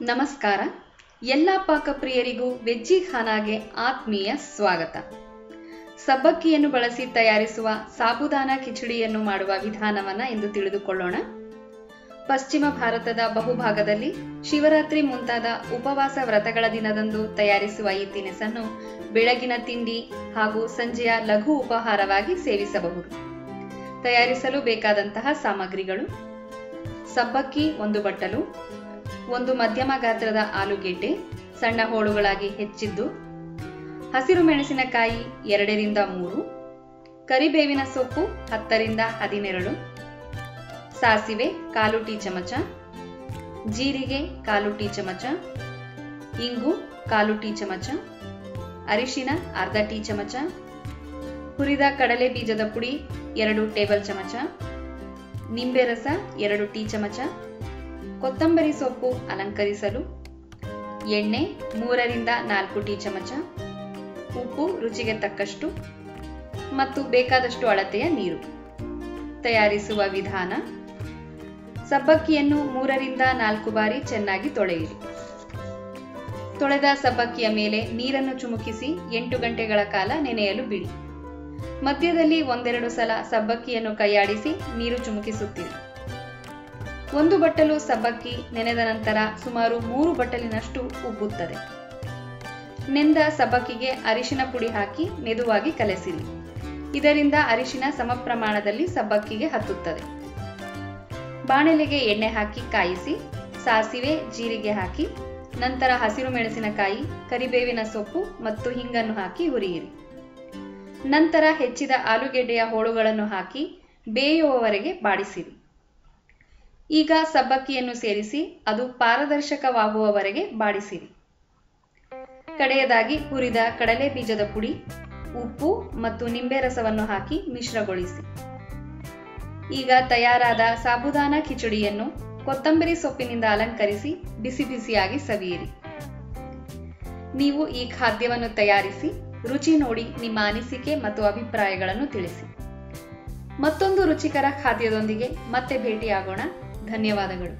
ನಮಸ್ಕಾರ. ಎಲ್ಲ ಪಾಕಪ್ರಿಯರಿಗೂ ವೆಜ್ಜಿ ಖಾನಾಗೆ ಆತ್ಮೀಯ ಸ್ವಾಗತ. ಸಬ್ಬಕ್ಕಿಯನ್ನು ಬಳಸಿ ತಯಾರಿಸುವ ಸಾಬುದಾನ ಕಿಚಡಿಯನ್ನು ಮಾಡುವ ವಿಧಾನವನ್ನು ಇಂದು ತಿಳಿದುಕೊಳ್ಳೋಣ. ಪಶ್ಚಿಮ ಭಾರತದ ಬಹುಭಾಗದಲ್ಲಿ ಶಿವರಾತ್ರಿ ಮುಂತಾದ ಉಪವಾಸ ವ್ರತಗಳ ದಿನದಂದು ತಯಾರಿಸುವ ಈ ತಿನಿಸನ್ನು ಬೆಳಗಿನ ತಿಂಡಿ ಹಾಗೂ ಸಂಜೆಯ ಲಘು ಉಪಹಾರವಾಗಿ ಸೇವಿಸಬಹುದು. ತಯಾರಿಸಲು ಬೇಕಾದಂತಹ ಸಾಮಗ್ರಿಗಳು: ಸಬ್ಬಕ್ಕಿ 1 ಬಟ್ಟಲು, 1 ಮಧ್ಯಮ ಗಾತ್ರದ ಆಲೂಗೆಡ್ಡೆ ಸಣ್ಣ ಹೋಳುಗಳಾಗಿ ಹೆಚ್ಚಿದ್ದು, ಹಸಿರು ಮೆಣಸಿನಕಾಯಿ 2 ರಿಂದ 3, ಕರಿಬೇವಿನ ಸೊಪ್ಪು 10 ರಿಂದ 12, ಸಾಸಿವೆ 1/4 ಟೀ ಚಮಚ, ಜೀರಿಗೆ 1/4 ಟೀ ಚಮಚ, ಇಂಗು 1/4 ಟೀ ಚಮಚ, ಅರಿಶಿನ 1/2 ಟೀ ಚಮಚ, ಹುರಿದ ಕಡಲೆ ಬೀಜದ ಪುಡಿ 2 ಟೇಬಲ್ ಚಮಚ, ನಿಂಬೆ ರಸ 2 ಟೀ ಚಮಚ, ಕೊತ್ತಂಬರಿ ಸೊಪ್ಪು ಅಲಂಕರಿಸಲು, ಎಣ್ಣೆ 3 ರಿಂದ 4 ಟೀ ಚಮಚ, ಉಪ್ಪು ರುಚಿಗೆ ತಕ್ಕಷ್ಟು ಮತ್ತು ಬೇಕಾದಷ್ಟು ಅಳತೆಯ ನೀರು. ತಯಾರಿಸುವ ವಿಧಾನ: ಸಬ್ಬಕ್ಕಿಯನ್ನು 3 ರಿಂದ 4 ಬಾರಿ ಚೆನ್ನಾಗಿ ತೊಳೆಯಿರಿ. ತೊಳೆದ ಸಬ್ಬಕ್ಕಿಯ ಮೇಲೆ ನೀರನ್ನು ಚುಮುಕಿಸಿ 8 ಗಂಟೆಗಳ ಕಾಲ ನೆನೆಯಲು ಬಿಡಿ. ಮಧ್ಯದಲ್ಲಿ 1-2 ಸಲ ಸಬ್ಬಕ್ಕಿಯನ್ನು ಕೈಯಾಡಿಸಿ ನೀರು ಚುಮುಕಿಸುತ್ತೀರಿ. 1 ಬಟ್ಟಲು ಸಬ್ಬಕ್ಕಿ ನೆನೆದ ನಂತರ ಸುಮಾರು 3 ಬಟ್ಟಲಿನಷ್ಟು ಉಬ್ಬುತ್ತದೆ. ನೆಂದ ಸಬ್ಬಕ್ಕಿಗೆ ಅರಿಶಿನ ಪುಡಿ ಹಾಕಿ ಮೆದುವಾಗಿ ಕಲೆಸಿರಿ. ಇದರಿಂದ ಅರಿಶಿನ ಸಮ ಪ್ರಮಾಣದಲ್ಲಿ ಸಬ್ಬಕ್ಕಿಗೆ ಹತ್ತುತ್ತದೆ. ಬಾಣಲೆಗೆ ಎಣ್ಣೆ ಹಾಕಿ ಕಾಯಿಸಿ ಸಾಸಿವೆ ಜೀರಿಗೆ ಹಾಕಿ ನಂತರ ಹಸಿರು ಮೆಣಸಿನಕಾಯಿ, ಕರಿಬೇವಿನ ಸೊಪ್ಪು ಮತ್ತು ಹಿಂಗನ್ನು ಹಾಕಿ ಹುರಿಯಿರಿ. ನಂತರ ಹೆಚ್ಚಿದ ಆಲೂಗೆಡ್ಡೆಯ ಹೋಳುಗಳನ್ನು ಹಾಕಿ ಬೇಯುವವರೆಗೆ ಬಾಡಿಸಿರಿ. ಈಗ ಸಬ್ಬಕ್ಕಿಯನ್ನು ಸೇರಿಸಿ ಅದು ಪಾರದರ್ಶಕವಾಗುವವರೆಗೆ ಬಾಡಿಸಿರಿ. ಕಡೆಯದಾಗಿ ಹುರಿದ ಕಡಲೆ ಬೀಜದ ಪುಡಿ, ಉಪ್ಪು ಮತ್ತು ನಿಂಬೆ ರಸವನ್ನು ಹಾಕಿ ಮಿಶ್ರಗೊಳಿಸಿ. ಈಗ ತಯಾರಾದ ಸಾಬುದಾನ ಕಿಚಡಿಯನ್ನು ಕೊತ್ತಂಬರಿ ಸೊಪ್ಪಿನಿಂದ ಅಲಂಕರಿಸಿ ಬಿಸಿ ಬಿಸಿಯಾಗಿ ಸವಿಯಿರಿ. ನೀವು ಈ ಖಾದ್ಯವನ್ನು ತಯಾರಿಸಿ ರುಚಿ ನೋಡಿ ನಿಮ್ಮ ಅನಿಸಿಕೆ ಮತ್ತು ಅಭಿಪ್ರಾಯಗಳನ್ನು ತಿಳಿಸಿ. ಮತ್ತೊಂದು ರುಚಿಕರ ಖಾದ್ಯದೊಂದಿಗೆ ಮತ್ತೆ ಭೇಟಿಯಾಗೋಣ. ಧನ್ಯವಾದಗಳು.